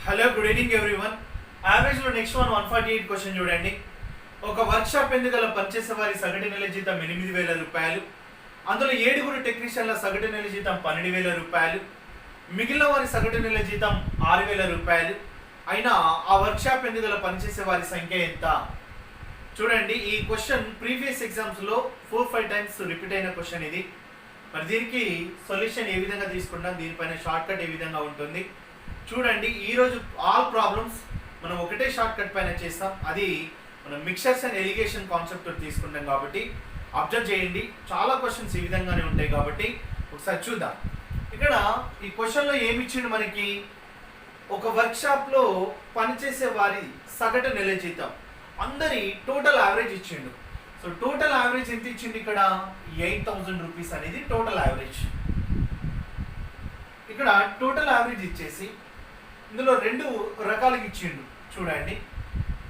Hello good evening everyone. యావరేజ్లో next 148 question చూడండి. ఒక వర్క్షాప్ ఎందుకల పనిచేసే వారి సగటు నెల జీతం 8,000 రూపాయలు, అందులో 7 టెక్నీషియన్ల సగటు నెల జీతం 12,000 రూపాయలు, మిగిలిన వారి సగటు నెల జీతం 6,000 రూపాయలు అయినా ఆ వర్క్షాప్ ఎందుకల పనిచేసే వారి సంఖ్య ఎంత? చూడండి, ఈ క్వశ్చన్ ప్రీవియస్ ఎగ్జామ్స్లో 4-5 టైమ్స్ రిపీట్ అయిన క్వశ్చన్ ఇది. మరి దీనికి సొల్యూషన్ ఏ విధంగా తీసుకుంటాం, దీనిపైన షార్ట్ కట్ ఏ విధంగా ఉంటుంది చూడండి. ఈరోజు ఆల్ ప్రాబ్లమ్స్ మనం ఒకటే షార్ట్ కట్ పైన చేస్తాం, అది మనం మిక్సర్స్ అండ్ ఎలిగేషన్ కాన్సెప్ట్ తీసుకుంటాం కాబట్టి అబ్జర్వ్ చేయండి. చాలా క్వశ్చన్స్ ఈ విధంగానే ఉంటాయి కాబట్టి ఒకసారి చూద్దాం. ఇక్కడ ఈ క్వశ్చన్లో ఏమి ఇచ్చిండు మనకి, ఒక వర్క్షాప్లో పనిచేసే వారి సగటు నెల జీతం అందరి టోటల్ యావరేజ్ ఇచ్చిండు. సో టోటల్ యావరేజ్ ఎంత ఇచ్చిండు ఇక్కడ 8,000 రూపీస్ అనేది టోటల్ యావరేజ్. ఇక్కడ టోటల్ యావరేజ్ ఇచ్చేసి ఇందులో 2 రకాలుగా ఇచ్చిండు చూడండి.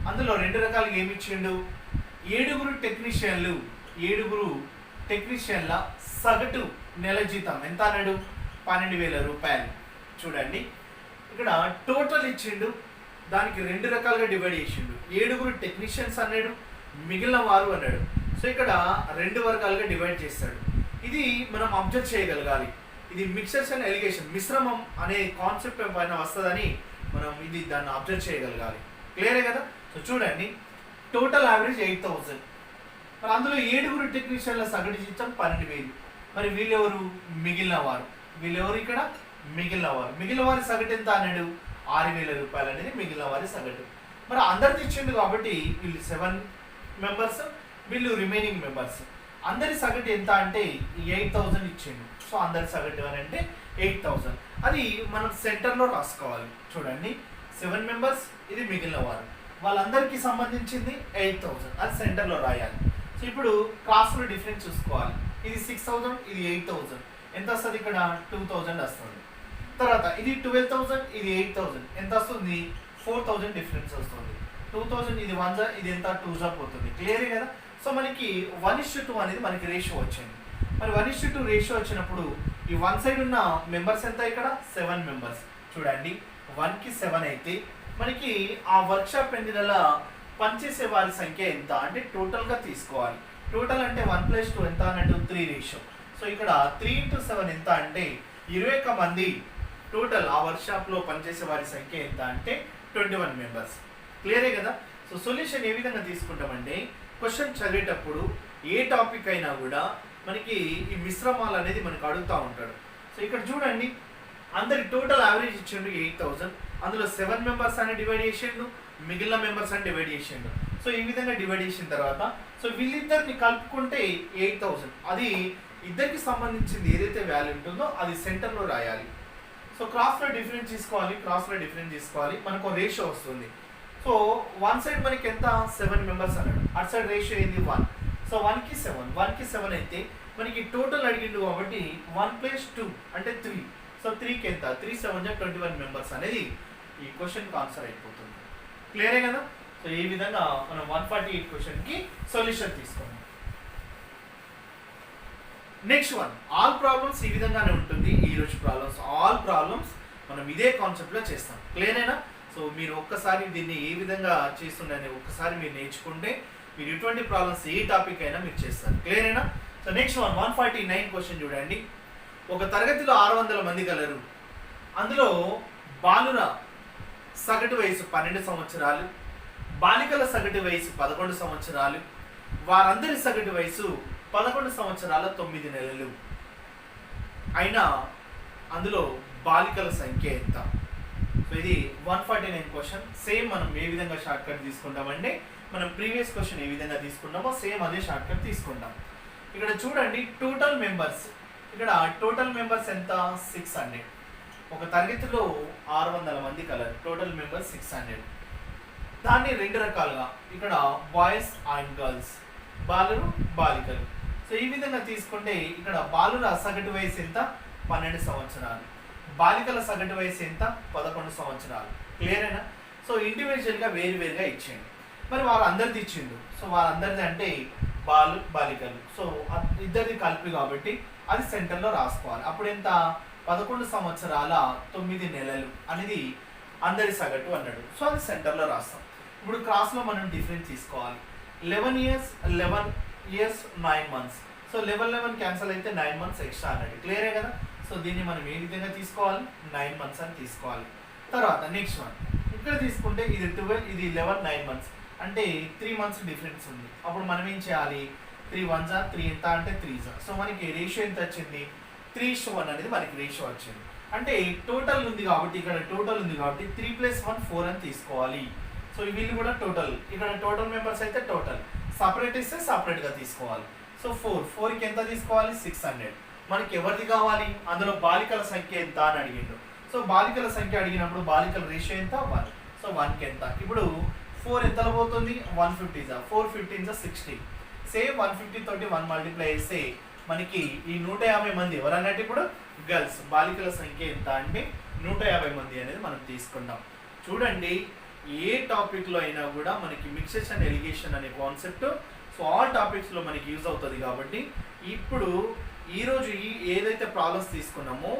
అందులో 2 రకాలుగా ఏమి ఇచ్చిండు, 7 టెక్నీషియన్ల సగటు నెల జీతం ఎంత అన్నాడు, 12,000 రూపాయలు. చూడండి, ఇక్కడ టోటల్ ఇచ్చిండు, దానికి 2 రకాలుగా డివైడ్ చేసిండు. 7 టెక్నీషియన్స్ అన్నాడు, మిగిలిన వారు అన్నాడు. సో ఇక్కడ 2 వర్గాలుగా డివైడ్ చేస్తాడు. ఇది మనం అబ్జర్వ్ చేయగలగాలి. ఇది మిక్సర్స్ అండ్ ఎలిగేషన్ మిశ్రమం అనే కాన్సెప్ట్ పైన వస్తుందని మనం దాన్ని అబ్జర్వ్ చేయగలగాలి. క్లియరే కదా? సో చూడండి, టోటల్ యావరేజ్ 8,000, మరి అందులో 7 టెక్నీషియన్ల సగటు జీతం 12,000. మరి వీళ్ళెవరు, మిగిలిన వారు. వీళ్ళెవరు ఇక్కడ మిగిలిన వారి సగటు ఎంత అన్నాడు, 6,000 రూపాయలు అనేది మిగిలిన వారి సగటు. మరి అందరిది ఇచ్చిండు కాబట్టి వీళ్ళు 7 మెంబర్స్, వీళ్ళు రిమైనింగ్ మెంబర్స్. అందరి సగటు ఎంత అంటే 8,000 ఇచ్చిండు. సో అందరి సగటు అని అంటే 8,000. అది మనం సెంటర్లో రాసుకోవాలి. చూడండి, 7 మెంబర్స్, ఇది మిగిలిన వారు, వాళ్ళందరికీ సంబంధించింది 8,000, అది సెంటర్లో రాయాలి. సో ఇప్పుడు క్రాస్లో డిఫరెన్స్ చూసుకోవాలి. ఇది 6,000, ఇది 8,000, ఎంత వస్తుంది ఇక్కడ 2,000 వస్తుంది. తర్వాత ఇది 12,000, ఇది 8,000, ఎంత వస్తుంది 4,000 డిఫరెన్స్ వస్తుంది. 2,000 ఇది 1 ఇది ఎంత 2 పోతుంది. క్లియరే కదా? సో మనకి 1:2 అనేది మనకి రేషియో వచ్చింది. మరి 1:2 రేషియో వచ్చినప్పుడు ఈ 1 సైడ్ ఉన్న మెంబర్స్ ఎంత ఇక్కడ 7 మెంబర్స్. చూడండి, 1కి 7 అయితే మనకి ఆ వర్క్షాప్ నెల పనిచేసే వారి సంఖ్య ఎంత అంటే టోటల్గా తీసుకోవాలి. టోటల్ అంటే 1+2 ఎంత అన్నట్టు 3 రేషియో. సో ఇక్కడ 3x7 ఎంత అంటే 21 మంది టోటల్ ఆ వర్క్షాప్లో పనిచేసే వారి సంఖ్య ఎంత అంటే 21 మెంబర్స్. క్లియరే కదా? సో సొల్యూషన్ ఏ విధంగా తీసుకుంటామంటే, క్వశ్చన్ చదివేటప్పుడు ఏ టాపిక్ అయినా కూడా మనకి ఈ మిశ్రమాలు అనేది మనకు అడుగుతూ ఉంటాడు. సో ఇక్కడ చూడండి, అందరి టోటల్ యావరేజ్ ఇచ్చిండు 8,000, అందులో 7 మెంబర్స్ అని డివైడ్ చేసిండు, మిగిలిన మెంబర్స్ అని డివైడ్ చేసిండు. సో ఈ విధంగా డివైడ్ చేసిన తర్వాత సో వీళ్ళిద్దరిని కలుపుకుంటే 8,000, అది ఇద్దరికి సంబంధించింది ఏదైతే వాల్యూ ఉంటుందో అది సెంటర్లో రాయాలి. సో క్రాస్లో డిఫరెన్స్ తీసుకోవాలి, మనకు రేషియో వస్తుంది. సో 1 సైడ్ మనకి ఎంత 7 మెంబర్స్ అన్నాడు, అటు సైడ్ రేషియో ఏంది 1. సో 1కి 7 అయితే మనకి టోటల్ అడిగిండు కాబట్టి 1+2 అంటే 3. సో 3కి ఎంత 3 7 21 మెంబర్స్ అనేది ఈ క్వశ్చన్కి ఆన్సర్ అయిపోతుంది. క్లియరే కదా? సో ఈ విధంగా మనం 148 క్వశ్చన్కి సొల్యూషన్ తీసుకున్నాం. నెక్స్ట్ వన్, ఆల్ ప్రాబ్లమ్స్ ఈ విధంగానే ఉంటుంది. ఈరోజు ఆల్ ప్రాబ్లమ్స్ మనం ఇదే కాన్సెప్ట్లో చేస్తాం. క్లియరేనా? సో మీరు ఒక్కసారి దీన్ని ఏ విధంగా చేస్తుండని ఒక్కసారి మీరు నేర్చుకుంటే మీరు ఎటువంటి ప్రాబ్లమ్స్ ఏ టాపిక్ అయినా మీరు చేస్తారు. క్లియరేనా? సో నెక్స్ట్ 149 క్వశ్చన్ చూడండి. ఒక తరగతిలో 600 మంది కలరు, అందులో బాలుర సగటు వయసు 12 సంవత్సరాలు, బాలికల సగటు వయసు 11 సంవత్సరాలు, వారందరి సగటు వయసు 11 సంవత్సరాల 9 నెలలు అయినా అందులో బాలికల సంఖ్య ఎంత? సో ఇది 149 క్వశ్చన్. సేమ్ మనం ఏ విధంగా షార్ట్ కట్ తీసుకుంటామంటే, మనం ప్రీవియస్ క్వశ్చన్ ఏ విధంగా తీసుకుంటామో సేమ్ అదే షార్ట్ కట్ తీసుకుంటాం. ఇక్కడ చూడండి, టోటల్ మెంబర్స్ ఎంత 600. ఒక తరగతిలో 600 మంది కలరు, టోటల్ మెంబర్స్ 600. దాన్ని 2 రకాలుగా, ఇక్కడ బాయ్స్ అండ్ గర్ల్స్, బాలురు బాలికలు. సో ఈ విధంగా తీసుకుంటే ఇక్కడ బాలుర సగటు వయసు ఎంత 12 సంవత్సరాలు, బాలికల సగటు వయసు ఎంత 11 సంవత్సరాలు. క్లియరేనా? సో ఇండివిజువల్గా వేరువేరుగా ఇచ్చేయండి. మరి వాళ్ళందరిది ఇచ్చిండు. సో వాళ్ళందరిది అంటే బాలికలు, సో ఇద్దరిది కలిపి కాబట్టి అది సెంటర్లో రాసుకోవాలి. అప్పుడు ఎంత 11 సంవత్సరాల 9 నెలలు అనేది అందరి సగటు అన్నాడు. సో అది సెంటర్లో రాస్తాం. ఇప్పుడు క్రాస్లో మనం డిఫరెన్స్ తీసుకోవాలి. 11 years 11 years 9 months. So 11 cancel అయితే 9 months ఎక్స్ట్రా అన్నాడు. క్లియరే కదా. సో దీన్ని మనం ఏ విధంగా తీసుకోవాలి, 9 months అని తీసుకోవాలి. తర్వాత నెక్స్ట్ వన్ ఇక్కడ తీసుకుంటే ఇది 12, ఇది 11, 9 months అంటే 3 months డిఫరెన్స్ ఉంది. అప్పుడు మనం ఏం చేయాలి, 3 1s 3 ఎంత అంటే 3s. సో మనకి రేషియో ఎంత వచ్చింది, 3:1 అనేది మనకి రేషియో వచ్చింది. అంటే టోటల్ ఉంది కాబట్టి, ఇక్కడ టోటల్ ఉంది కాబట్టి 3 + 1 4 అని తీసుకోవాలి. సో వీళ్ళు కూడా టోటల్, ఇక్కడ టోటల్ మెంబర్స్ అయితే టోటల్, సపరేట్ ఇస్తే సపరేట్గా తీసుకోవాలి. సో 4కి ఎంత తీసుకోవాలి, 600. మనకి ఎవరిది కావాలి, అందులో బాలికల సంఖ్య ఎంత అని అడిగిండు. సో బాలికల సంఖ్య అడిగినప్పుడు బాలికల రేషియో ఎంత, 1. సో 1కి ఎంత, ఇప్పుడు 4 ఎంతలో పోతుంది, 150 4 15 60. సేమ్ 150 తోటి 1 మల్టిప్లై చేస్తే మనకి ఈ 150 మంది ఎవరన్నట్టు ఇప్పుడు గర్ల్స్, బాలికల సంఖ్య ఎంత అంటే 150 మంది అనేది మనం తీసుకుంటాం. చూడండి, ఏ టాపిక్లో అయినా కూడా మనకి మిక్సెస్ అండ్ ఎలిగేషన్ అనే కాన్సెప్ట్, సో ఆల్ టాపిక్స్లో మనకి యూజ్ అవుతుంది. కాబట్టి ఇప్పుడు ఈరోజు ఏదైతే ప్రాబ్లమ్స్ తీసుకున్నామో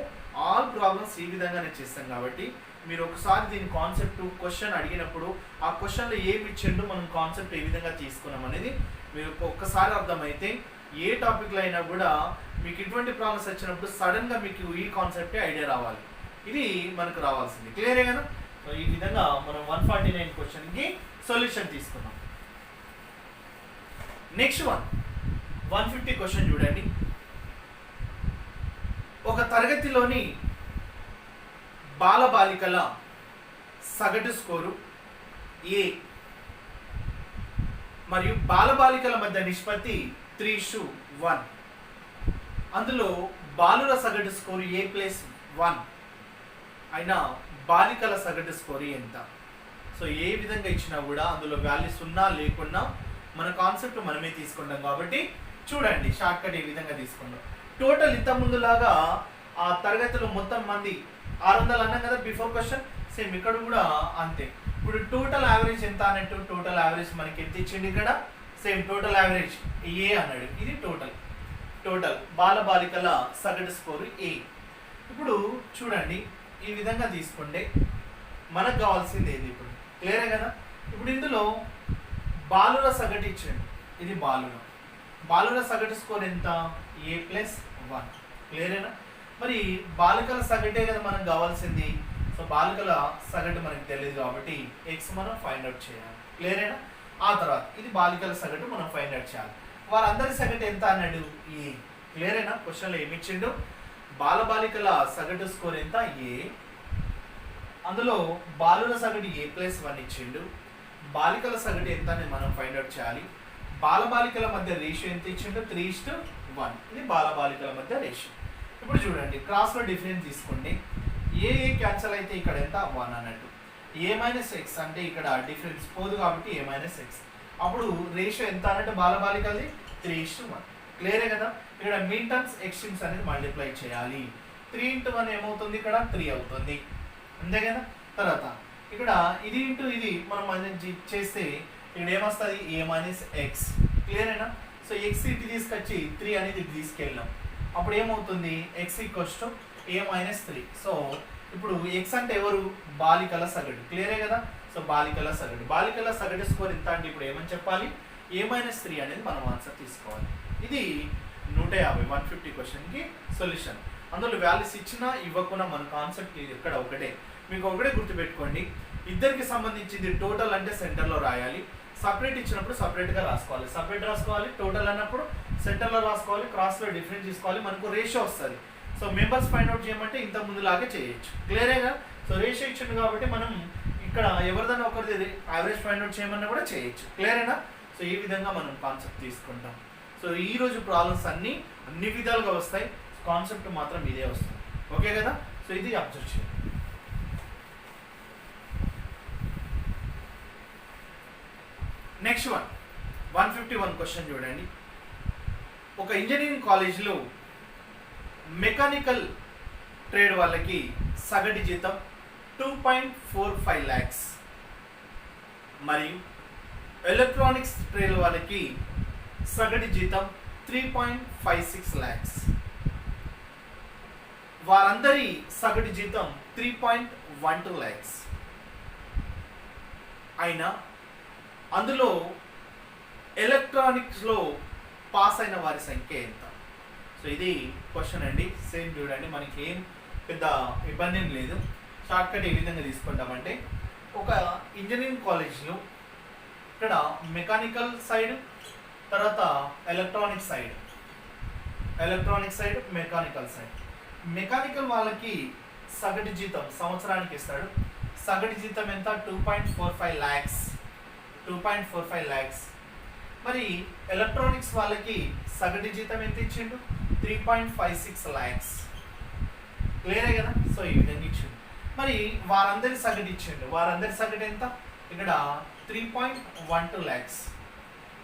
ఆల్ ప్రాబ్లమ్స్ ఈ విధంగానే చేస్తాం. కాబట్టి మీరు ఒకసారి దీని కాన్సెప్ట్ క్వశ్చన్ అడిగినప్పుడు ఆ క్వశ్చన్లో ఏమి ఇచ్చిండు, మనం కాన్సెప్ట్ ఏ విధంగా తీసుకున్నాం అనేది మీరు ఒక్కసారి అర్థమైతే ఏ టాపిక్లో అయినా కూడా మీకు ఇటువంటి ప్రాబ్లమ్స్ వచ్చినప్పుడు సడన్గా మీకు ఈ కాన్సెప్టే ఐడియా రావాలి. ఇది మనకు రావాల్సింది. క్లియరే కదా. సో ఈ విధంగా మనం 149 క్వశ్చన్కి సొల్యూషన్ తీసుకున్నాం. నెక్స్ట్ 150 క్వశ్చన్ చూడండి. ఒక తరగతిలోని బాలబాలికల సగటు స్కోరు ఏ మరియు బాలబాలికల మధ్య నిష్పత్తి 3:1. అందులో బాలుర సగటు స్కోరు A+1 అయినా బాలికల సగటు స్కోరు ఎంత. సో ఏ విధంగా ఇచ్చినా కూడా అందులో వాల్యూ 0 లేకున్నా మన కాన్సెప్ట్ మనమే తీసుకుంటాం. కాబట్టి చూడండి, షార్ట్ కట్ ఏ విధంగా తీసుకుంటాం. టోటల్ ఇంత ముందులాగా ఆ తరగతిలో మొత్తం మంది 600 అన్నాం కదా బిఫోర్ క్వశ్చన్, సేమ్ ఇక్కడ కూడా అంతే. ఇప్పుడు టోటల్ యావరేజ్ ఎంత అన్నట్టు, టోటల్ యావరేజ్ మనకి ఎంత ఇచ్చింది ఇక్కడ, సేమ్ టోటల్ యావరేజ్ ఏ అన్నాడు. ఇది టోటల్ బాలబాలికల సగటు స్కోరు ఏ. ఇప్పుడు చూడండి, ఈ విధంగా తీసుకుంటే మనకు కావాల్సింది ఏది, ఇప్పుడు క్లియరే కదా. ఇప్పుడు ఇందులో బాలుర సగటు ఇచ్చాడు, ఇది బాలుర సగటు స్కోర్ ఎంత, A+1. క్లియరేనా. మరి బాలికల సగటే కదా మనకు కావాల్సింది. సో బాలికల సగటు మనకు తెలియదు కాబట్టి ఎక్స్ మనం ఫైండ్ అవుట్ చేయాలి. క్లియరేనా. ఆ తర్వాత ఇది బాలికల సగటు మనం ఫైండ్ అవుట్ చేయాలి. వారందరి సగటు ఎంత అన్నాడు, ఏ. క్లియరేనా. క్వశ్చన్లో ఏమి ఇచ్చిండు, బాలబాలికల సగటు స్కోర్ ఎంత, ఏ. అందులో బాలుల సగటు A+1 ఇచ్చిండు. బాలికల సగటు ఎంత అని మనం ఫైండ్ అవుట్ చేయాలి. బాలబాలికల మధ్య రేషియో ఎంత ఇచ్చిండు, 3:1. ఇది బాలబాలికల మధ్య రేషియో. ఇప్పుడు చూడండి, క్రాస్లో డిఫరెన్స్ తీసుకోండి. ఏ క్యాన్సల్ అయితే ఇక్కడ ఎంత, 1 అన్నట్టు. A-x అంటే ఇక్కడ డిఫరెన్స్ పోదు కాబట్టి A-x. అప్పుడు రేషియో ఎంత అన్నట్టు బాలబాలికలది 3:1. క్లియరే కదా. ఇక్కడ మీన్ టర్మ్స్ ఎక్స్ట్రీమ్స్ అనేది మల్టిప్లై చేయాలి. 3 × 1 ఏమవుతుంది, ఇక్కడ 3 అవుతుంది, అంతే కదా. తర్వాత ఇక్కడ ఇది ఇంటూ ఇది మనం చేస్తే ఇక్కడ ఏమొస్తుంది, A-x. క్లియరేనా. సో ఎక్స్ ఇటు తీసుకొచ్చి 3 అనేది ఇటు తీసుకెళ్ళాం. అప్పుడు ఏమవుతుంది, x = A-3. సో ఇప్పుడు ఎక్స్ అంటే ఎవరు, బాలికల సగటు. క్లియరే కదా. సో బాలికల సగటు స్కోర్ ఎంత అంటే ఇప్పుడు ఏమని చెప్పాలి, A-3 అనేది మనం ఆన్సర్ తీసుకోవాలి. ఇది 150 క్వశ్చన్కి సొల్యూషన్. అందులో వాల్యూస్ ఇచ్చినా ఇవ్వకుండా మన కాన్సెప్ట్ ఇక్కడ ఒకటే. మీకు ఒకటే గుర్తుపెట్టుకోండి, ఇద్దరికి సంబంధించింది టోటల్ అంటే సెంటర్లో రాయాలి. సపరేట్ ఇచ్చినప్పుడు సపరేట్గా రాసుకోవాలి. టోటల్ అన్నప్పుడు సెంటర్లో రాసుకోవాలి. క్రాస్లో డిఫరెన్స్ తీసుకోవాలి. మనకు రేషియో వస్తుంది. సో మెంబర్స్ ఫైండ్ అవుట్ చేయమంటే ఇంత ముందులాగే చేయొచ్చు. క్లియరేగా. సో రేషియో ఇచ్చింది కాబట్టి మనం ఇక్కడ ఎవరిదైనా ఒకరిది యావరేజ్ ఫైండ్ అవుట్ చేయమన్నా కూడా చేయొచ్చు. క్లియరేనా. సో ఈ విధంగా మనం కాన్సెప్ట్ తీసుకుంటాం. సో ఈరోజు ప్రాబ్లమ్స్ అన్ని విధాలుగా వస్తాయి. కాన్సెప్ట్ మాత్రం ఇదే వస్తుంది. ఓకే కదా. సో ఇది అబ్జర్వ్ చేయండి. నెక్స్ట్ 151 క్వశ్చన్ చూడండి. ఒక ఇంజనీరింగ్ కాలేజీలో మెకానికల్ ట్రేడ్ వాళ్ళకి సగటు జీతం 2.45 lakhs మరియు ఎలక్ట్రానిక్స్ ట్రేడ్ వాళ్ళకి సగటు జీతం 3.56 lakhs. వారందరి సగటు జీతం 3.12 lakhs. అయినా అందులో ఎలక్ట్రానిక్స్లో పాస్ అయిన వారి సంఖ్య ఎంత? సో ఇది క్వశ్చన్ అండి. సేమ్ చూడండి, మనకి ఏం పెద్ద ఇబ్బంది ఏం లేదు. షార్ట్కట్ ఏ విధంగా తీసుకుంటామంటే, ఒక ఇంజనీరింగ్ కాలేజ్లో ఇక్కడ మెకానికల్ సైడ్, తర్వాత electronic side, mechanical side. Mechanical వాళ్ళకి సగటు జీతం సంవత్సరానికి ఇస్తాడు. సగటు జీతం ఎంత? 2.45 lakhs. 2.45 lakhs. మరి ఎలక్ట్రానిక్స్ వాళ్ళకి సగటు జీతం ఎంత ఇచ్చిండు? 3.56 lakhs. క్లియరే కదా? సో ఈ విధంగా ఇచ్చిండు. మరి వారందరి సగటు ఇచ్చిండు. వారందరి సగటు ఎంత? ఇక్కడ 3.12 lakhs.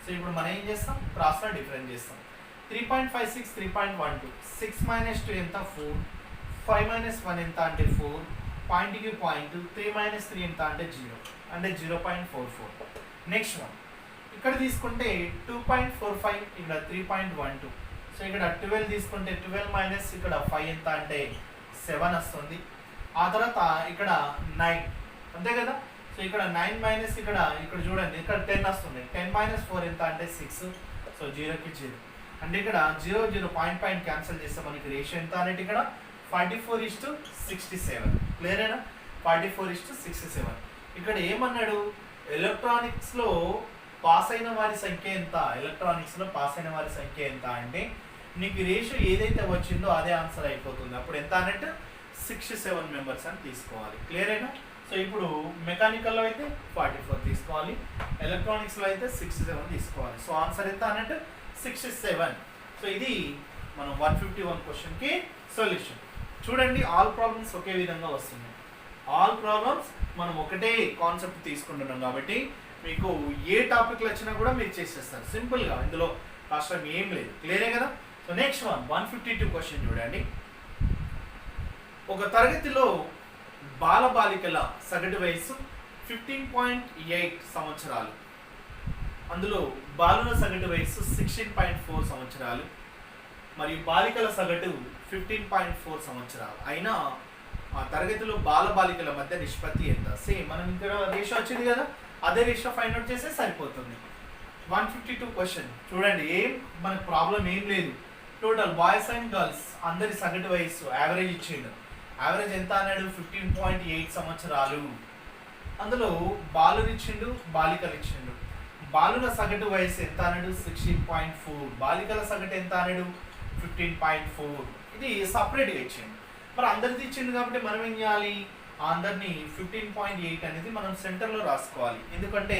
సో ఇప్పుడు మనం ఏం చేస్తాం? క్రాస్లో డిఫరెన్స్ చేస్తాం. 3.56, 3.12, 6 - 2 ఎంత? 4, 5 - 1 ఎంత అంటే 4, పాయింట్కి పాయింట్, 3 - 3 ఎంత అంటే 0, అంటే 0.44. నెక్స్ట్ వన్ ఇక్కడ తీసుకుంటే 2.45, ఇక్కడ 3.12. సో ఇక్కడ 12 తీసుకుంటే 12 - ఇక్కడ 5 ఎంత అంటే 7 వస్తుంది. ఆ తర్వాత ఇక్కడ 9, అంతే కదా? సో ఇక్కడ 9 - ఇక్కడ చూడండి, ఇక్కడ 10 వస్తుంది. 10 - 4 ఎంత అంటే 6. సో 0కి 0, అంటే ఇక్కడ 0, 0 పాయింట్ క్యాన్సిల్ చేస్తే మనకి రేషియో ఎంత అనేది ఇక్కడ 44:67. క్లియరేనా? 44:67. ఇక్కడ ఏమన్నాడు? ఎలక్ట్రానిక్స్లో పాస్ అయిన వారి సంఖ్య ఎంత? ఎలక్ట్రానిక్స్లో పాస్ అయిన వారి సంఖ్య ఎంత అంటే నీకు రేషియో ఏదైతే వచ్చిందో అదే ఆన్సర్ అయిపోతుంది. అప్పుడు ఎంత అన్నట్టు 67 మెంబర్స్ అని తీసుకోవాలి. క్లియరేనా? సో ఇప్పుడు మెకానికల్లో అయితే 44 తీసుకోవాలి, ఎలక్ట్రానిక్స్లో అయితే 67 తీసుకోవాలి. సో ఆన్సర్ ఎంత అన్నట్టు 67. సో ఇది మనం 151 క్వశ్చన్కి సొల్యూషన్. చూడండి, ఆల్ ప్రాబ్లమ్స్ ఒకే విధంగా వస్తున్నాయి. ఆల్ ప్రాబ్లమ్స్ మనం ఒకటే కాన్సెప్ట్ తీసుకుంటున్నాం కాబట్టి మీకు ఏ టాపిక్లు వచ్చినా కూడా మీరు చేసేస్తారు సింపుల్గా. ఇందులో కష్టం ఏం లేదు. క్లియరే కదా? సో నెక్స్ట్ 152 క్వశ్చన్ చూడండి. ఒక తరగతిలో బాలబాలికల సగటు వయస్సు 15.8 సంవత్సరాలు. అందులో బాలుల సగటు వయస్సు 16.4 సంవత్సరాలు మరియు బాలికల సగటు 15.4 సంవత్సరాలు. అయినా ఆ తరగతిలో బాలబాలికల మధ్య నిష్పత్తి ఎంత? సేమ్ మనం ఇక్కడ రేషియో వచ్చింది కదా, అదే రేషియో ఫైండ్ అవుట్ చేస్తే సరిపోతుంది. 152 క్వశ్చన్ చూడండి, ఏం మనకు ప్రాబ్లం ఏం లేదు. టోటల్ బాయ్స్ అండ్ గర్ల్స్ అందరి సగటు వయస్సు యావరేజ్ ఇచ్చిండు. యావరేజ్ ఎంత అన్నాడు? 15.8 సంవత్సరాలు. అందులో బాలులు ఇచ్చిండు, బాలికలు ఇచ్చిండు. బాలుల సగటు వయసు ఎంత అన్నాడు? 16.4. బాలికల సగటు ఎంత అన్నాడు? 15.4. ఇది సపరేట్గా ఇచ్చిండు. మరి అందరిది ఇచ్చిండు కాబట్టి మనం ఏం చేయాలి? అందరినీ 15.8 అనేది మనం సెంటర్లో రాసుకోవాలి, ఎందుకంటే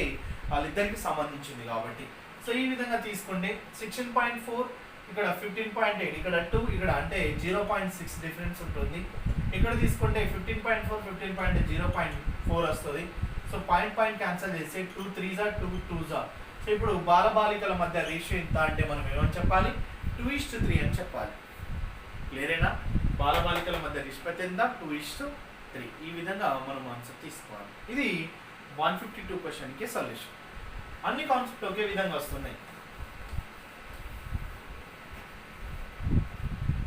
వాళ్ళిద్దరికి సంబంధించింది కాబట్టి. సో ఈ విధంగా తీసుకుంటే 16.4, ఇక్కడ 15.8, ఇక్కడ 2, ఇక్కడ అంటే 0.6 డిఫరెన్స్ ఉంటుంది. ఇక్కడ తీసుకుంటే 15.4, 15.8, 0.4 వస్తుంది. సో పాయింట్ క్యాన్సిల్ చేస్తే 2 3s are 2 2s are. So ఇప్పుడు బాలబాలికల మధ్య రేషియో ఎంత అంటే మనం ఏమని చెప్పాలి? 2:3 అని చెప్పాలి. క్లియరేనా? బాలబాలికల మధ్య నిష్పత్తి ఎంత? 2:3. ఈ విధంగా మనం ఆన్సర్ తీసుకోవాలి. ఇది 152 క్వశ్చన్కి సొల్యూషన్. అన్ని కాన్సెప్ట్ ఒకే విధంగా వస్తున్నాయి.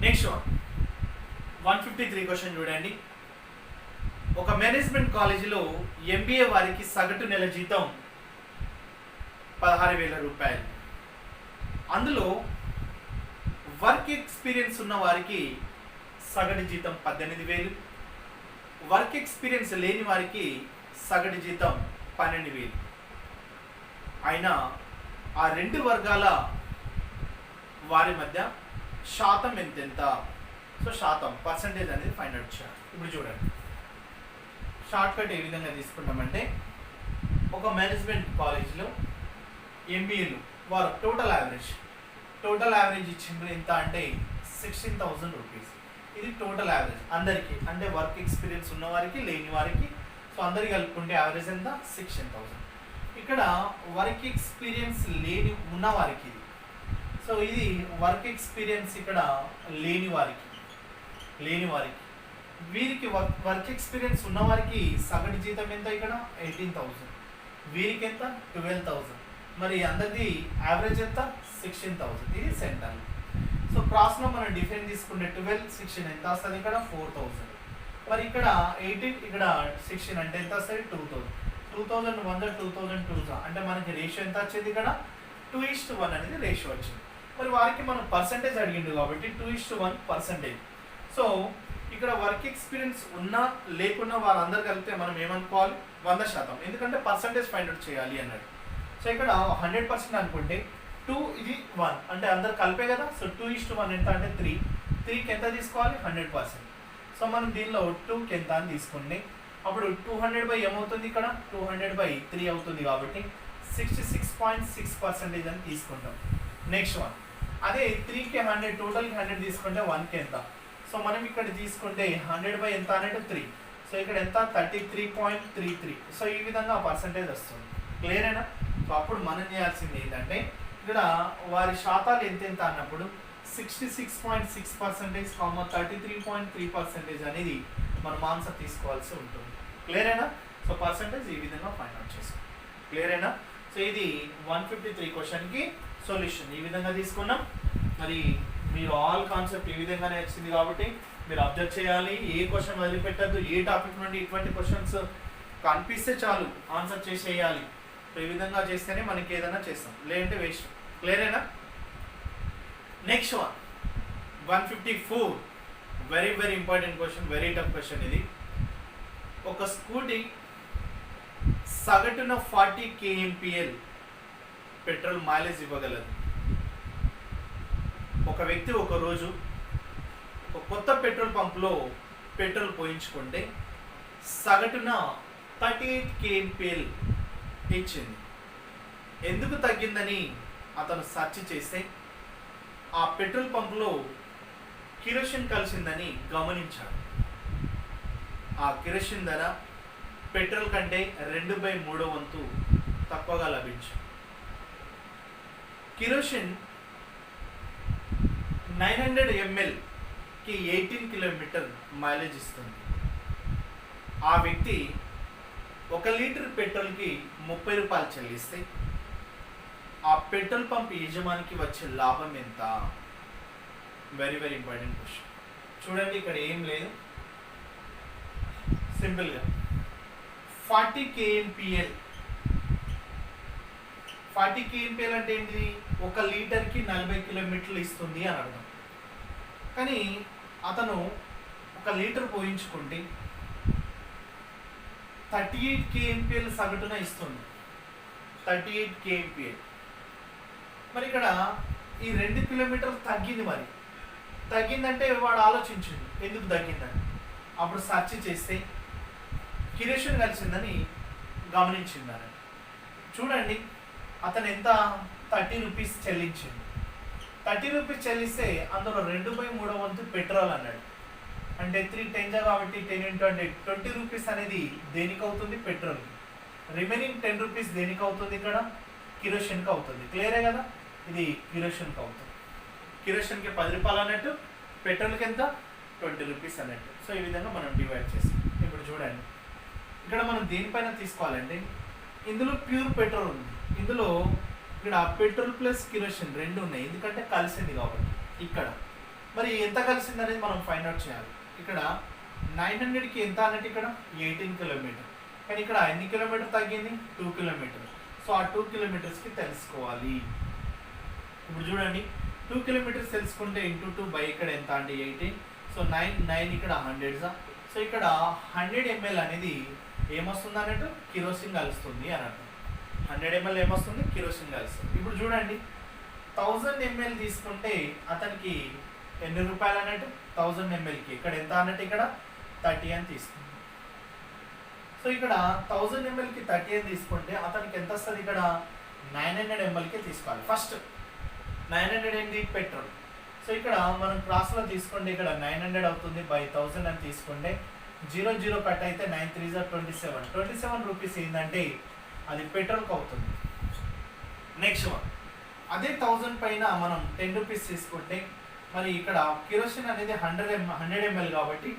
నెక్స్ట్ 153 క్వశ్చన్ చూడండి. ఒక మేనేజ్మెంట్ కాలేజీలో MBA వారికి సగటు నెల జీతం 16,000 రూపాయలు. అందులో వర్క్ ఎక్స్పీరియన్స్ ఉన్న వారికి సగటు జీతం 18,000, వర్క్ ఎక్స్పీరియన్స్ లేని వారికి సగటు జీతం 12,000. అయినా ఆ రెండు వర్గాల వారి మధ్య శాతం ఎంతెంత? సో శాతం పర్సంటేజ్ అనేది ఫైండ్ అవుట్ చేయాలి. ఇప్పుడు చూడండి, షార్ట్ కట్ ఏ విధంగా తీసుకుంటామంటే, ఒక మేనేజ్మెంట్ కాలేజ్లో MBAలు వారు టోటల్ యావరేజ్ ఇచ్చిండ్రు ఎంత అంటే 16,000 రూపీస్. ఇది టోటల్ యావరేజ్ అందరికీ, అంటే వర్క్ ఎక్స్పీరియన్స్ ఉన్న వారికి లేని వారికి. సో అందరికి కలుపుకుంటే యావరేజ్ ఎంత? 16,000. ఇక్కడ వర్క్ ఎక్స్పీరియన్స్ లేని ఉన్న వారికి ఇది. సో ఇది వర్క్ ఎక్స్పీరియన్స్ ఇక్కడ లేని వారికి వీరికి వర్క్ ఎక్స్పీరియన్స్ ఉన్న వారికి సగటు జీతం ఎంత? ఇక్కడ 18,000. వీరికి ఎంత? 12,000. మరి అందరిది యావరేజ్ ఎంత? 16,000. ఇది సెంటర్. సో క్రాస్లో మనం డిఫరెన్స్ తీసుకుంటే 12, 16 ఎంత వస్తుంది? ఇక్కడ 4,000. మరి ఇక్కడ 18, ఇక్కడ 16 అంటే ఎంత వస్తుంది? 2,000. 2001 2002 అంటే మనకి రేషియో ఎంత వచ్చింది ఇక్కడ 2:1 అనేది రేషియో వచ్చింది. మరి వారికి మనం పర్సంటేజ్ అడిగిండు కాబట్టి 2:1%. సో ఇక్కడ వర్క్ ఎక్స్పీరియన్స్ ఉన్నా లేకున్నా వాళ్ళందరూ కలిపితే మనం ఏమనుకోవాలి 100%, ఎందుకంటే పర్సంటేజ్ ఫైండ్ అవుట్ చేయాలి అన్నాడు. సో ఇక్కడ 100% అనుకుంటే 2 ఇది 1 అంటే అందరు కలిపే కదా. సో 2:1 ఎంత అంటే 3కి ఎంత తీసుకోవాలి 100%. సో మనం దీనిలో 2కి ఎంత అని తీసుకుంటే అప్పుడు 200 ఏమవుతుంది ఇక్కడ 200/3 అవుతుంది కాబట్టి 66.6% అని తీసుకుంటాం. నెక్స్ట్ వన్ అదే 3కి 100 టోటల్కి 100 తీసుకుంటే 1కి ఎంత. సో మనం ఇక్కడ తీసుకుంటే 100 ఎంత అనేది 3. సో ఇక్కడ ఎంత 33.33. సో ఈ విధంగా పర్సంటేజ్ వస్తుంది. క్లియరేనా? సో అప్పుడు మనం చేయాల్సింది ఏంటంటే ఇక్కడ వారి శాతాలు ఎంత అన్నప్పుడు 66.6%, 33.3% అనేది మనం ఆన్సర్ తీసుకోవాల్సి ఉంటుంది. క్లియరేనా? సో పర్సంటేజ్ ఈ విధంగా ఫైండ్ అవుట్ చేసుకోండి. క్లియరేనా? సో ఇది 153 క్వశ్చన్కి సొల్యూషన్ ఈ విధంగా తీసుకున్నాం. మరి మీరు ఆల్ కాన్సెప్ట్ ఈ విధంగానే వచ్చింది కాబట్టి మీరు అబ్జర్వ్ చేయాలి, ఏ క్వశ్చన్ వదిలిపెట్టద్దు. ఏ టాపిక్ నుండి ఇటువంటి క్వశ్చన్స్ కనిపిస్తే చాలు ఆన్సర్ చేసేయాలి. సో ఈ విధంగా చేస్తేనే మనకి ఏదైనా చేస్తాం, లేదంటే వేస్ట్. క్లియరేనా? Next one 154 very very important question, very tough question ఇది. ఒక స్కూటీ సగటున 40 kmpl పెట్రోల్ మైలేజ్ ఇవ్వగలదు. ఒక వ్యక్తి ఒక రోజు ఒక కొత్త పెట్రోల్ పంప్లో పెట్రోల్ పోయించుకుంటే సగటున 38 kmpl ఇచ్చింది. ఎందుకు తగ్గిందని అతను సెర్చ్ చేస్తే ఆ పెట్రోల్ పంప్లో కిరోసిన్ కలిసిందని గమనించాడు. ఆ కిరోసిన్ ధర పెట్రోల్ కంటే 2/3 వంతు తక్కువగా లభించింది. కిరోసిన్ 900 mlకి 18 కిలోమీటర్ మైలేజ్ ఇస్తుంది. ఆ వ్యక్తి 1 లీటర్ పెట్రోల్కి 30 రూపాయలు చెల్లిస్తే ఆ పెట్రోల్ పంప్ యజమానికి వచ్చే లాభం ఎంత? Very very important question. చూడండి ఇక్కడ ఏం లేదు, సింపుల్గా 40 kmpl. 40 kmpl అంటే ఏంటి? 1 లీటర్కి 40 కిలోమీటర్లు ఇస్తుంది అని అర్థం. కానీ అతను 1 లీటర్ పోయించుకుంటే 38 kmpl సగటున ఇస్తుంది. 38 kmpl. మరి ఇక్కడ ఈ 2 కిలోమీటర్లు తగ్గింది. మరి తగ్గిందంటే వాడు ఆలోచించింది ఎందుకు తగ్గిందని. అప్పుడు సెర్చ్ చేస్తే కిరోసిన్ కలిసిందని గమనించిందని. చూడండి అతను ఎంత 30 రూపీస్ చెల్లించింది. 30 రూపీస్ చెల్లిస్తే అందులో 2/3 వంతు పెట్రోల్ అన్నాడు. అంటే 3 10 కాబట్టి 10 × 100 20 రూపీస్ అనేది దేనికి అవుతుంది? పెట్రోల్కి. రిమైనింగ్ 10 రూపీస్ దేనికి అవుతుంది? ఇక్కడ కిరోసిన్కి అవుతుంది. క్లియరే కదా? ఇది కిరోసిన్కి అవుతుంది. కిరోసిన్కి 10 రూపాయలు అన్నట్టు, పెట్రోల్కి ఎంత 20 రూపీస్ అన్నట్టు. సో ఈ విధంగా మనం డివైడ్ చేస్తాం. ఇప్పుడు చూడండి ఇక్కడ మనం దేనిపైన తీసుకోవాలంటే ఇందులో ప్యూర్ పెట్రోల్ ఉంది, ఇందులో ఇక్కడ పెట్రోల్ ప్లస్ కిరోసిన్ 2 ఉన్నాయి, ఎందుకంటే కలిసింది కాబట్టి. ఇక్కడ మరి ఎంత కలిసింది అనేది మనం ఫైండ్ అవుట్ చేయాలి. ఇక్కడ 900కి ఎంత అన్నట్టు ఇక్కడ 18 కిలోమీటర్, కానీ ఇక్కడ ఎన్ని కిలోమీటర్ తగ్గింది? 2 కిలోమీటర్. సో ఆ 2 కిలోమీటర్స్కి తెలుసుకోవాలి. ఇప్పుడు చూడండి 2 కిలోమీటర్స్ తెలుసుకుంటే ఇంటూ 2 ఇక్కడ ఎంత అంటే 18. సో 9 ఇక్కడ 100. సో ఇక్కడ 100 ml అనేది ఏమొస్తుంది అన్నట్టు? కిరోసిన్ కలుస్తుంది అన్నట్టు. 100 ml ఏమొస్తుంది? కిరోసిన్ కలుస్తుంది. ఇప్పుడు చూడండి 1000 ml తీసుకుంటే అతనికి ఎన్ని రూపాయలు అన్నట్టు? 1000 mlకి ఇక్కడ ఎంత అన్నట్టు? ఇక్కడ 30 అని తీసుకుంది. సో ఇక్కడ 1000 mlకి 30 అని తీసుకుంటే అతనికి ఎంత వస్తుంది? ఇక్కడ 900 mlకి తీసుకోవాలి. ఫస్ట్ 900 ఏంటి? పెట్రోల్. సో ఇక్కడ మనం క్రాస్లో తీసుకుంటే ఇక్కడ 900 అవుతుంది బై 1000 అని తీసుకుంటే 0 కట్ అయితే 9 3 27 రూపీస్ ఏంటంటే అది పెట్రోల్కి అవుతుంది. నెక్స్ట్ వన్ అదే 1000 పైన మనం 10 రూపీస్ తీసుకుంటే మరి ఇక్కడ కిరోసిన్ అనేది 100 ml కాబట్టి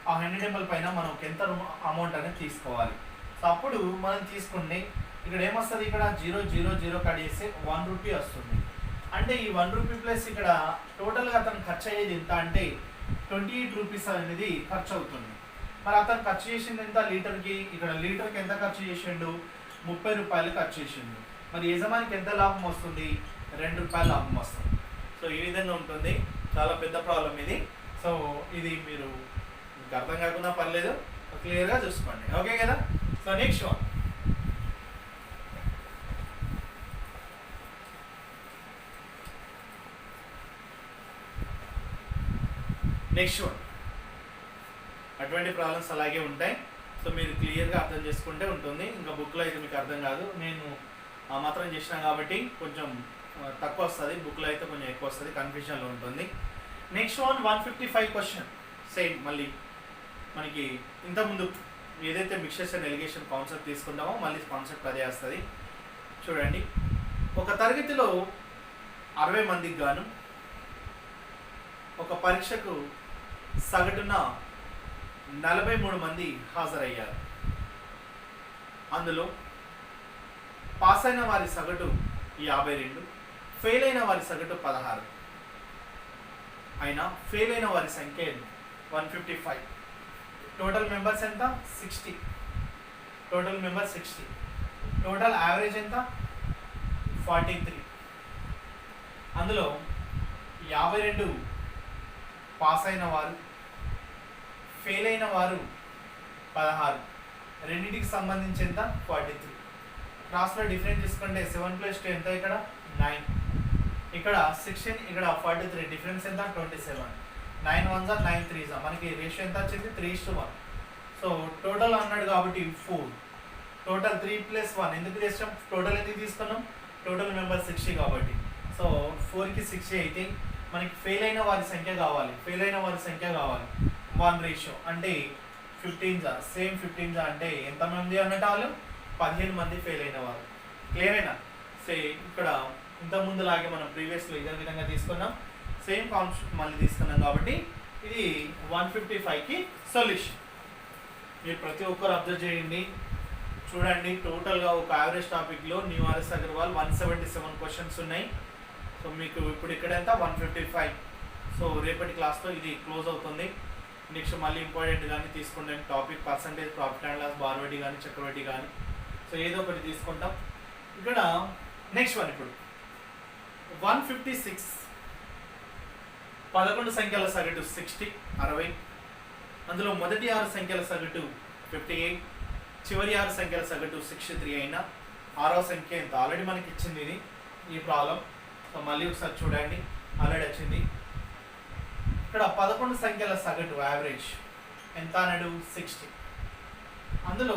ఆ 100 ml పైన మనం ఎంత అమౌంట్ అనేది తీసుకోవాలి. సో అప్పుడు మనం తీసుకుంటే ఇక్కడ ఏమొస్తుంది? ఇక్కడ 0 కట్ చేస్తే 1 రూపీ వస్తుంది. అంటే ఈ 1 రూపీ ప్లస్ ఇక్కడ టోటల్గా అతను ఖర్చు అయ్యేది ఎంత అంటే 28 రూపీస్ అనేది ఖర్చు అవుతుంది. మరి అతను ఖర్చు చేసింది ఎంత? లీటర్కి. ఇక్కడ లీటర్కి ఎంత ఖర్చు చేసిండు? రూపాయలు కట్ చేసిండు. మరి యజమానికి ఎంత లాభం వస్తుంది? రూపాయలు లాభం వస్తుంది. సో ఈ విధంగా ఉంటుంది. చాలా పెద్ద ప్రాబ్లం ఇది. సో ఇది మీరు మీకు అర్థం కాకుండా పర్లేదు, క్లియర్గా చూసుకోండి. ఓకే కదా? So next one. అటువంటి ప్రాబ్లమ్స్ అలాగే ఉంటాయి. సో మీరు క్లియర్గా అర్థం చేసుకుంటే ఉంటుంది. ఇంకా బుక్లో అయితే మీకు అర్థం కాదు. నేను ఆ మాత్రం చేసినా కాబట్టి కొంచెం తక్కువ వస్తుంది, బుక్లో అయితే కొంచెం ఎక్కువ వస్తుంది, కన్ఫ్యూజన్లో ఉంటుంది. Next one 155 question. సేమ్ మళ్ళీ మనకి ఇంతకుముందు ఏదైతే మిక్సర్స్ అండ్ ఎలిగేషన్ కాన్సెప్ట్ తీసుకుంటామో మళ్ళీ కాన్సెప్ట్ అదే వస్తుంది. చూడండి, ఒక తరగతిలో 60 మందికి గాను ఒక పరీక్షకు సగటున 43 మంది హాజరయ్యారు. అందులో పాస్ అయిన వారి సగటు 52, ఫెయిల్ అయిన వారి సగటు 16. అయినా ఫెయిల్ అయిన వారి సంఖ్య 155. టోటల్ మెంబర్స్ ఎంత? 60. Total members 60. టోటల్ యావరేజ్ ఎంత? 43. అందులో 52 పాస్ అయిన వారు, ఫెయిల్ అయిన వారు 16. రెండింటికి సంబంధించి ఎంత? 43. క్రాస్లో డిఫరెన్స్ తీసుకుంటే 7 + 2 ఎంత? ఇక్కడ 9. ఇక్కడ 16, ఇక్కడ 43. డిఫరెన్స్ ఎంత? 27. 9 1s 9 3s. మనకి రేషియో ఎంత వచ్చింది? 3:1. సో టోటల్ అన్నాడు కాబట్టి 4. టోటల్ 3 + 1 ఎందుకు చేస్తాం? టోటల్ ఎందుకు తీసుకున్నాం? టోటల్ మెంబర్ 60 కాబట్టి. సో 4కి 60 అయితే మనకి ఫెయిల్ అయిన వారి సంఖ్య కావాలి. 1 రేషియో అంటే 15 సేమ్ 15 అంటే ఎంతమంది అన్నట్టు? వాళ్ళు 15 మంది ఫెయిల్ అయిన వారు. క్లియరేనా? ఇక్కడ ఇంతకుముందులాగే మనం ప్రీవియస్లో ఇదే విధంగా తీసుకున్నాం, సేమ్ కాన్సెప్ట్ మళ్ళీ తీసుకున్నాం కాబట్టి ఇది 155కి సొల్యూషన్. మీరు ప్రతి ఒక్కరు అబ్జర్వ్ చేయండి, చూడండి. టోటల్గా ఒక యావరేజ్ టాపిక్లో న్యూ ఆర్ఎస్ అగర్వాల్ 177 క్వశ్చన్స్ ఉన్నాయి. సో మీకు ఇప్పుడు ఇక్కడ ఎంత? 155. సో రేపటి క్లాస్లో ఇది క్లోజ్ అవుతుంది. నెక్స్ట్ మళ్ళీ ఇంపార్టెంట్ కానీ తీసుకుంటాం topic, percentage, profit and loss, బార్వడ్డీ కానీ చక్రవడ్డీ కానీ. సో ఏదో ఒకటి తీసుకుంటాం. ఇక్కడ నెక్స్ట్ వన్ ఇప్పుడు 156. 11 సంఖ్యల సగటు 60. అందులో మొదటి 6 సంఖ్యల సగటు 58, చివరి 6 సంఖ్యల సగటు 63 అయినా 6వ సంఖ్య ఎంత? ఆల్రెడీ మనకి ఇచ్చింది ఇది ఈ ప్రాబ్లం. సో మళ్ళీ ఒకసారి చూడండి, ఆల్రెడీ వచ్చింది. ఇక్కడ 11 సంఖ్యల సగటు యావరేజ్ ఎంత అన్నాడు? 60. అందులో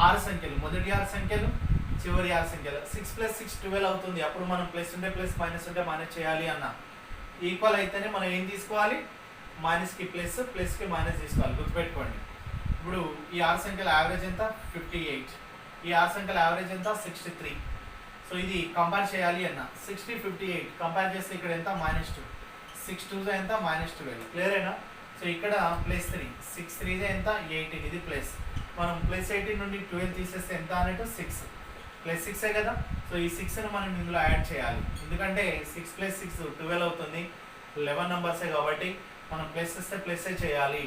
6 సంఖ్యలు, మొదటి 6 సంఖ్యలు, చివరి 6 సంఖ్యలు. 6 + 6 12 అవుతుంది. అప్పుడు మనం ప్లస్ ఉంటే ప్లస్, మైనస్ ఉంటే మైనస్ చేయాలి అన్న. ఈక్వల్ అయితేనే మనం ఏం తీసుకోవాలి? మైనస్కి ప్లస్, ప్లస్కి మైనస్ తీసుకోవాలి, గుర్తుపెట్టుకోండి. ఇప్పుడు ఈ 6 సంఖ్యల యావరేజ్ ఎంత? 58. ఈ 6 సంఖ్యల యావరేజ్ ఎంత? 63. సో ఇది కంపేర్ చేయాలి అన్న. 60, 58 కంపేర్ చేస్తే ఇక్కడ ఎంత? -2. 6 2s ఎంత? -12. క్లియరేనా? సో ఇక్కడ +3, 6 3s ఎంత? 18. ఇది ప్లస్. మనం +18 నుండి 12 తీసేస్తే ఎంత అన్నట్టు? 6. +6 కదా. సో ఈ 6ను మనం ఇందులో యాడ్ చేయాలి, ఎందుకంటే 6 + 6 12 అవుతుంది. 11 నెంబర్సే కాబట్టి మనం ప్లస్ ఇస్తే ప్లస్సే చేయాలి.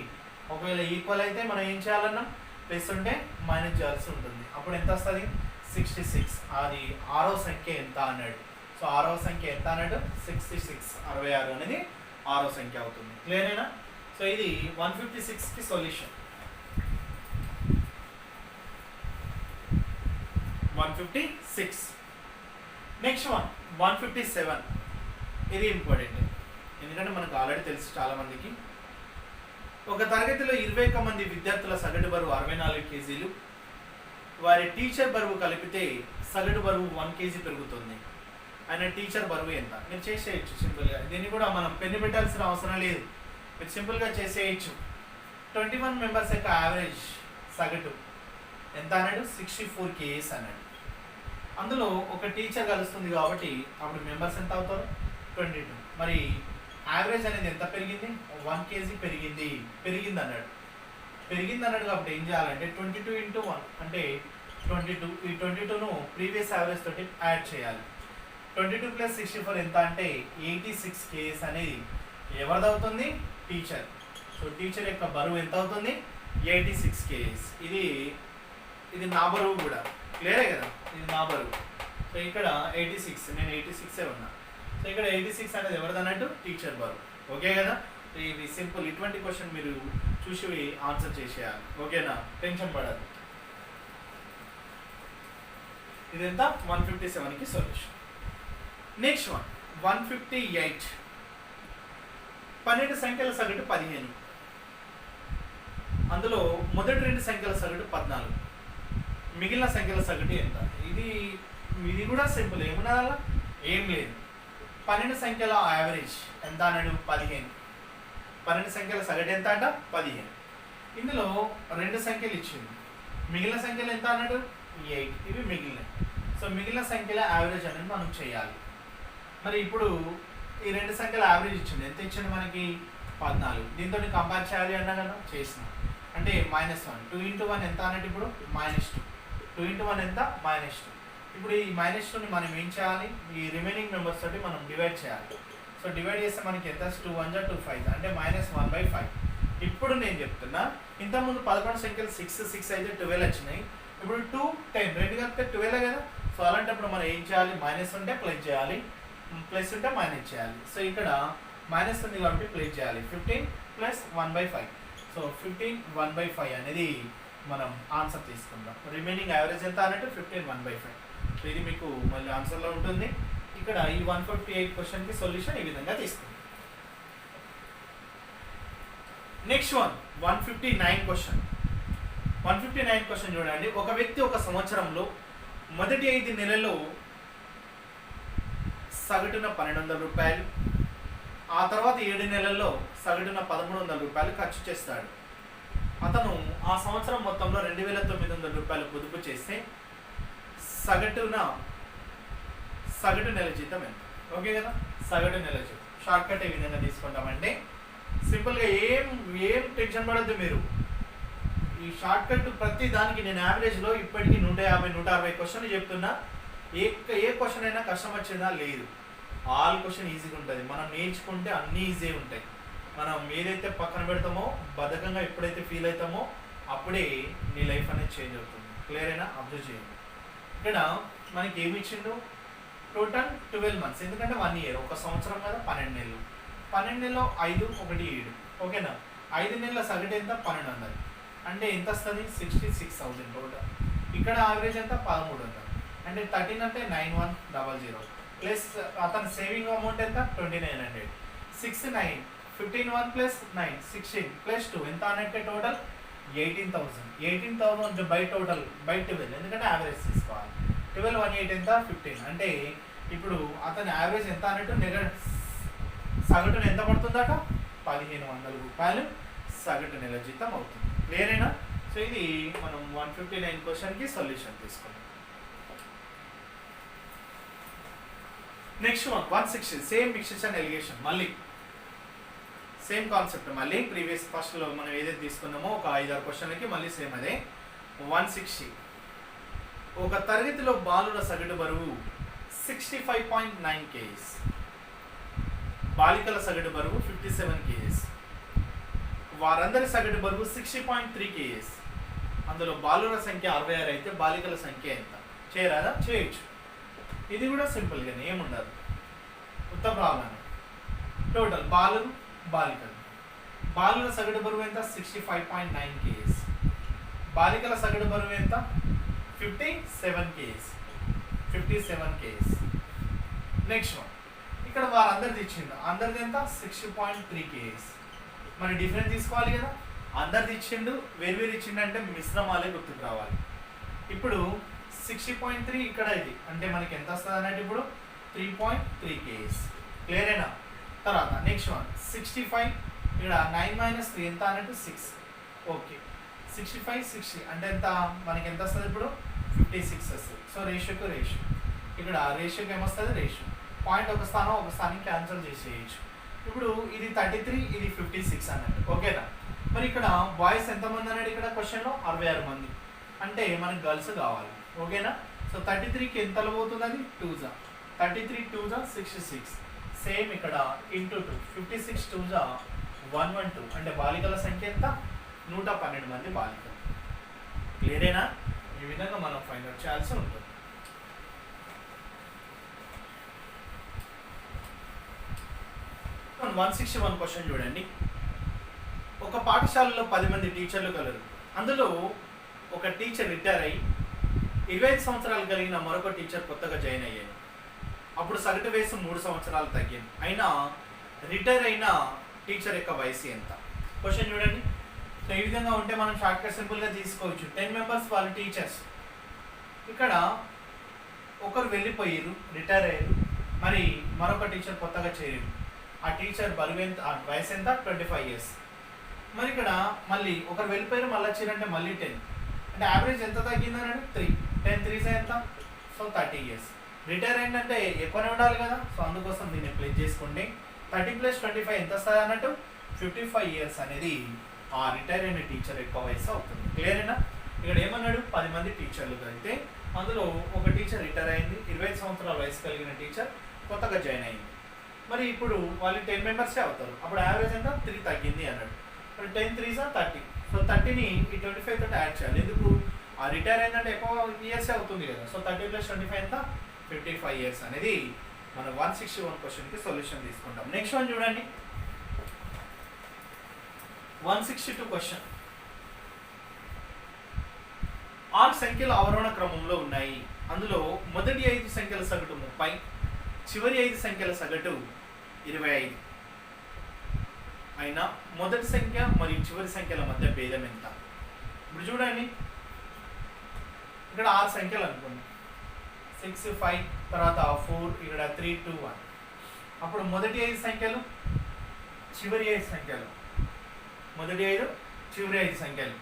ఒకవేళ ఈక్వల్ అయితే మనం ఏం చేయాలన్నా? ప్లస్ ఉంటే మైనస్ చేయాల్సి ఉంటుంది. అప్పుడు ఎంత వస్తుంది? 66. అది 6వ సంఖ్య ఎంత అన్నాడు. సో 6వ సంఖ్య ఎంత అన్నాడు? 66. 66 అనేది 6వ సంఖ్య అవుతుంది. క్లియరేనా? సో ఇది 156కి సొల్యూషన్. 156. Next one 157. ఇది ఇంపార్టెంట్, ఎందుకంటే మనకు ఆల్రెడీ తెలుసు చాలామందికి. ఒక తరగతిలో 21 మంది విద్యార్థుల సగటు బరువు 64 కేజీలు. వారి టీచర్ బరువు కలిపితే సగటు బరువు 1 కేజీ పెరుగుతుంది. ఆయన టీచర్ బరువు ఎంత? మీరు చేసేయచ్చు సింపుల్గా. దీన్ని కూడా మనం పెన్ను పెట్టాల్సిన అవసరం లేదు, మీరు సింపుల్గా చేసేయచ్చు. 21 మెంబర్స్ యొక్క యావరేజ్ సగటు ఎంత అన్నాడు? 64 kgs అన్నాడు. అందులో ఒక టీచర్ కలుస్తుంది కాబట్టి అప్పుడు మెంబర్స్ ఎంత అవుతారు? 22. మరి యావరేజ్ అనేది ఎంత పెరిగింది? 1 kg పెరిగింది అన్నాడు కాబట్టి ఏం చేయాలంటే 22 × 1 అంటే 22. ఈ 22ను ప్రీవియస్ యావరేజ్ తోటి యాడ్ చేయాలి. 22 + 64 ఎంత అంటే 86 kgs అనేది ఎవరిది అవుతుంది? టీచర్. సో టీచర్ యొక్క బరువు ఎంత అవుతుంది? 86 kgs. ఇది నా బరువు కూడా. క్లియరే కదా, ఇది నా బరువు. సో ఇక్కడ 86, నేను 86 ఉన్నా. సో ఇక్కడ 86 అనేది ఎవరిది అన్నట్టు టీచర్ బరువు. ఓకే కదా, ఇది సింపుల్. ఇటువంటి క్వశ్చన్ మీరు చూసి ఆన్సర్ చేసేయాలి. ఓకేనా, టెన్షన్ పడదు. ఇదంతా 157కి సొల్యూషన్. Next one 158. 12 సంఖ్యల సగటు 15. అందులో మొదటి 2 సంఖ్యల సగటు 14. మిగిలిన సంఖ్యల సగటు ఎంత? ఇది కూడా సింపుల్. ఏమున్నా ఏం లేదు. 12 సంఖ్యల యావరేజ్ ఎంత అన్నాడు? 15. 12 సంఖ్యల సగటు ఎంత అంట? 15. ఇందులో 2 సంఖ్యలు ఇచ్చింది. మిగిలిన సంఖ్యలు ఎంత అన్నాడు? 8. ఇవి మిగిలినవి. సో మిగిలిన సంఖ్యల యావరేజ్ అనేది మనం చేయాలి. మరి ఇప్పుడు ఈ 2 సంఖ్యల యావరేజ్ ఇచ్చింది. ఎంత ఇచ్చింది మనకి? 14. దీంతో కంపేర్ చేయాలి అన్నా కదా, చేసిన. అంటే -1. 2 into 1 ఎంత అన్నట్టు? ఇప్పుడు -2. 2 into 1 ఎంత? -2. ఇప్పుడు ఈ -2ని మనం ఏం చేయాలి? ఈ రిమైనింగ్ మెంబర్స్ తోటి మనం డివైడ్ చేయాలి. సో డివైడ్ చేస్తే మనకి ఎంత? 2 1 2 5 అంటే -1/5. ఇప్పుడు నేను చెప్తున్నా, ఇంతకుముందు 11 సంఖ్యలు 6 అయితే 12 వచ్చినాయి. ఇప్పుడు 2 10 రెండు కలిపితే 12 కదా. సో అలాంటప్పుడు మనం ఏం చేయాలి? మైనస్ ఉంటే ప్లస్ చేయాలి, ప్లస్ ఉంటే మైనస్ చేయాలి. సో ఇక్కడ మైనస్ ఉంది కాబట్టి ప్లస్ చేయాలి. 15 + 1/5. సో 15 1/5 అనేది మనం ఆన్సర్ తీసుకుందాం. రిమైనింగ్ యావరేజ్ ఎంత అన్నట్టు? 15 1/5. సో ఇది మీకు మళ్ళీ ఆన్సర్లో ఉంటుంది. ఇక్కడ ఈ 158 క్వశ్చన్కి సొల్యూషన్ ఈ విధంగా తీసుకుందాం. Next one 159 question. 159 క్వశ్చన్ చూడండి. ఒక వ్యక్తి ఒక సంవత్సరంలో మొదటి 5 నెలల్లో సగటున 1200 రూపాయలు, ఆ తర్వాత 7 నెలల్లో సగటున 1300 రూపాయలు ఖర్చు చేస్తాడు. అతను ఆ సంవత్సరం మొత్తంలో 2900 రూపాయలు పొదుపు చేస్తే సగటు నెల జీతం ఎంత? ఓకే కదా, సగటు నెల జీతం. షార్ట్ కట్ ఏ విధంగా తీసుకుంటామంటే సింపుల్గా ఏం టెన్షన్ పడద్దు మీరు. ఈ షార్ట్ కట్ ప్రతి దానికి నేను యావరేజ్లో ఇప్పటికీ 150 160 క్వశ్చన్లు చెప్తున్నా. ఏ క్వశ్చన్ అయినా కష్టం వచ్చిందా? లేదు. ఆల్ క్వశ్చన్ ఈజీగా ఉంటుంది. మనం నేర్చుకుంటే అన్నీ ఈజీ ఉంటాయి. మనం ఏదైతే పక్కన పెడతామో, బద్ధకంగా ఎప్పుడైతే ఫీల్ అవుతామో అప్పుడే నీ లైఫ్ అనేది చేంజ్ అవుతుంది. క్లియర్ అయినా? అబ్జర్వ్ చేయండి. ఇక్కడ మనకి ఏమి ఇచ్చిండు? Total 12 months. ఎందుకంటే 1 ఇయర్, ఒక సంవత్సరం కదా, 12 నెలలు. 12 నెలలో 5 1 7. ఓకేనా? 5 నెలల సగటు ఎంత? 1200. అంటే ఎంత వస్తుంది? 66,000 టోటల్. ఇక్కడ యావరేజ్ ఎంత? 1300. అంటే 13 అంటే 9100 ప్లస్ అతని సేవింగ్ అమౌంట్ ఎంత? 2900. 6 9 15 1 + 9 16 + 2 ఎంత అన్నట్టే? టోటల్ 18,000. 18,000 బై టోటల్ బై 12, ఎందుకంటే యావరేజ్ తీసుకోవాలి. 12 1 8 ఎంత? 15. అంటే ఇప్పుడు అతని యావరేజ్ ఎంత అన్నట్టు? సగటున ఎంత పడుతుందట? 1500 రూపాయలు సగటు నెల జీతం అవుతుంది. క్లియరేనా? సో ఇది మనం 159 క్వశ్చన్కి సొల్యూషన్ తీసుకున్నాం. Next one 160. Same fixation allegation. మళ్ళీ సేమ్ కాన్సెప్ట్. మళ్ళీ ప్రీవియస్ ఫస్ట్లో మనం ఏదైతే తీసుకున్నామో ఒక 5-6 క్వశ్చన్లకి మళ్ళీ సేమ్ అదే. 160. ఒక తరగతిలో బాలుల సగటు బరువు 65.9 kgs, బాలికల సగటు బరువు 57 kgs. వారందరి సగటు బరువు 60.3 kgs. అందులో బాలుల సంఖ్య 66 అయితే బాలికల సంఖ్య ఎంత? చేయరాదా? చేయొచ్చు. ఇది కూడా సింపుల్గానే, ఏముండదు, ఉత్త ప్రాబ్లం. టోటల్ బాలులు బాలికలు. బాలుల సగటు బరువు ఎంత? 65.9 kgs. బాలికల సగటు బరువు ఎంత? 57 kgs. 57 kgs. Next one. ఇక్కడ వారందరిది ఇచ్చింది. అందరిది ఎంత? 60.3 kgs. మరి డిఫరెన్స్ తీసుకోవాలి కదా. అందరిది ఇచ్చిండు, వేరు ఇచ్చిండు అంటే మిశ్రమాలే గుర్తుకు రావాలి. ఇప్పుడు 60.3 ఇక్కడ ఇది అంటే మనకి ఎంత వస్తుంది అన్నట్టు? ఇప్పుడు 3.3 kgs. క్లియరేనా? తర్వాత నెక్స్ట్ వన్ 65. ఇక్కడ 9 - 3 ఎంత అన్నట్టు? 6. ఓకే, 65 60 అంటే ఎంత? మనకి ఎంత వస్తుంది ఇప్పుడు? 56 వస్తుంది. సో రేషియోకి రేషియో. ఇక్కడ రేషియోకి ఏమొస్తుంది? రేషియో. పాయింట్ ఒక స్థానం క్యాన్సిల్ చేసేయచ్చు. ఇప్పుడు ఇది 33, ఇది 56 అన్నట్టు. ఓకేనా? మరి ఇక్కడ బాయ్స్ ఎంతమంది అన్నాడు? ఇక్కడ క్వశ్చన్లో 66 మంది. అంటే మనకి గర్ల్స్ కావాలి. ఓకేనా? సో 33కి ఎంతలో పోతుంది? అది 2s. 33 2s 66. సేమ్ ఇక్కడ ఇంటూ 2. 56 2s 112. అంటే బాలికల సంఖ్య ఎంత? 112 మంది బాలికలు. క్లియరేనా? ఈ విధంగా మనం ఫైండ్ అవుట్ చేయాల్సి ఉంటుంది. మనం 161 క్వశ్చన్ చూడండి. ఒక పాఠశాలలో 10 మంది టీచర్లు కలరు. అందులో ఒక టీచర్ రిటైర్ అయ్యి 25 సంవత్సరాలు కలిగిన మరొక టీచర్ కొత్తగా జాయిన్ అయ్యారు. అప్పుడు సగటు వయసు 3 సంవత్సరాలు తగ్గింది. అయినా రిటైర్ అయిన టీచర్ యొక్క వయసు ఎంత? క్వశ్చన్ చూడండి. సో ఈ విధంగా ఉంటే మనం షార్ట్కట్ సింపుల్గా తీసుకోవచ్చు. 10 మెంబర్స్ వాళ్ళు టీచర్స్. ఇక్కడ ఒకరు వెళ్ళిపోయారు, రిటైర్ అయ్యారు, మరి మరొక టీచర్ కొత్తగా చేరారు. ఆ టీచర్ బరువు ఎంత, వయసు ఎంత? 25 ఇయర్స్. మరి ఇక్కడ మళ్ళీ ఒకరు వెళ్ళిపోయారు, మళ్ళీ వచ్చారంటే మళ్ళీ 10. అంటే యావరేజ్ ఎంత తగ్గిందని అంటే 3. 10 3 ఎంత? So 30 years. రిటైర్ అయిందంటే ఎక్కువనే ఉండాలి కదా, సో అందుకోసం దీన్ని ప్లేస్ చేసుకోండి. 30 + 25 ఎంత వస్తుంది అన్నట్టు? 55 ఇయర్స్ అనేది ఆ రిటైర్ అయిన టీచర్ యొక్క వయసు అవుతుంది. క్లియరేనా? ఇక్కడ ఏమన్నాడు? 10 మంది టీచర్లు కలిగితే అందులో ఒక టీచర్ రిటైర్ అయింది, 25 సంవత్సరాల వయసు కలిగిన టీచర్ కొత్తగా జాయిన్ అయింది. మరి ఇప్పుడు వాళ్ళు 10 మెంబర్సే అవుతారు. అప్పుడు యావరేజ్ ఎంత? 3 తగ్గింది అన్నాడు. ఇప్పుడు 10 3 30. సో 30ని ఈ 25 తోటి యాడ్ చేయాలి. ఎందుకు? ఆ రిటైర్ అయిందంటే ఎక్కువ ఇయర్సే అవుతుంది కదా. సో 30 + 25 ఎంత? 55 ఇయర్స్ అనేది మన 161 క్వశ్చన్కి సొల్యూషన్ తీసుకుంటాం. నెక్స్ట్ వన్ చూడండి. 162 క్వశ్చన్. 6 సంఖ్యలు అవరోహణ క్రమంలో ఉన్నాయి. అందులో మొదటి 5 సంఖ్యల సగటు 30, చివరి 5 సంఖ్యల సగటు 25 అయినా మొదటి సంఖ్య మరియు చివరి సంఖ్యల మధ్య భేదం ఎంత? ఇప్పుడు చూడండి, ఇక్కడ 6 సంఖ్యలు అనుకోండి. 6 5 తర్వాత 4, ఇక్కడ 3 2 1. అప్పుడు మొదటి 5 సంఖ్యలు, చివరి 5 సంఖ్యలు, మొదటి 5 చివరి 5 సంఖ్యలు.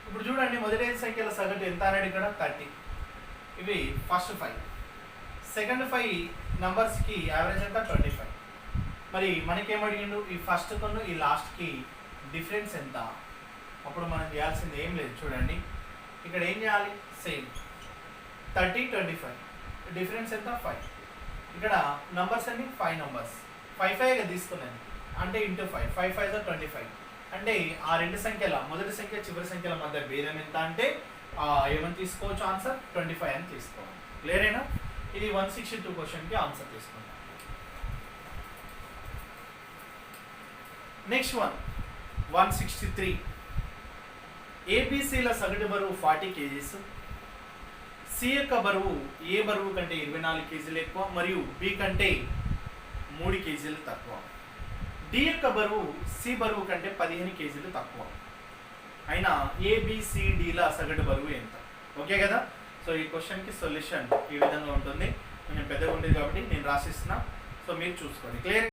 ఇప్పుడు చూడండి, మొదటి 5 సంఖ్యల సగటు ఎంత అనేది ఇక్కడ 30. ఇవి ఫస్ట్ 5. సెకండ్ 5 నంబర్స్కి యావరేజ్ ఎంత? 25. మరి మనకేమడిగిండు? ఈ ఫస్ట్ కొను ఈ లాస్ట్కి డిఫరెన్స్ ఎంత? అప్పుడు మనం చేయాల్సింది ఏం లేదు. చూడండి, ఇక్కడ ఏం చేయాలి? సేమ్ 30 25. డిఫరెన్స్ ఎంత? 5. ఇక్కడ నంబర్స్ అన్ని 5 నంబర్స్. 5 5గా తీసుకున్నాను అంటే ఇంటూ 5. 5 5 25. అంటే ఆ రెండు సంఖ్యల మొదటి సంఖ్య చివరి సంఖ్యల మధ్య భేదం ఎంత అంటే ఏమని తీసుకోవచ్చు? ఆన్సర్ 25 అని తీసుకోవాలి. క్లియరేనా? ఇది 162 క్వశ్చన్కి ఆన్సర్ తీసుకుంటాం. Next one 163. ఏబిసిల సగటు బరువు 40 kgs. సి యొక్క బరువు ఏ బరువు కంటే 24 kgs ఎక్కువ మరియు బి కంటే 3 kgs తక్కువ. డి యొక్క బరువు సి బరువు కంటే 15 kgs తక్కువ. అయినా ఏబిసిడిల సగటు బరువు ఎంత? ఓకే కదా? సో ఈ క్వశ్చన్కి సొల్యూషన్ ఈ విధంగా ఉంటుంది. కొంచెం పెద్దగా ఉండేది కాబట్టి నేను రాసిస్తున్నా. సో మీరు చూసుకోండి. క్లియర్?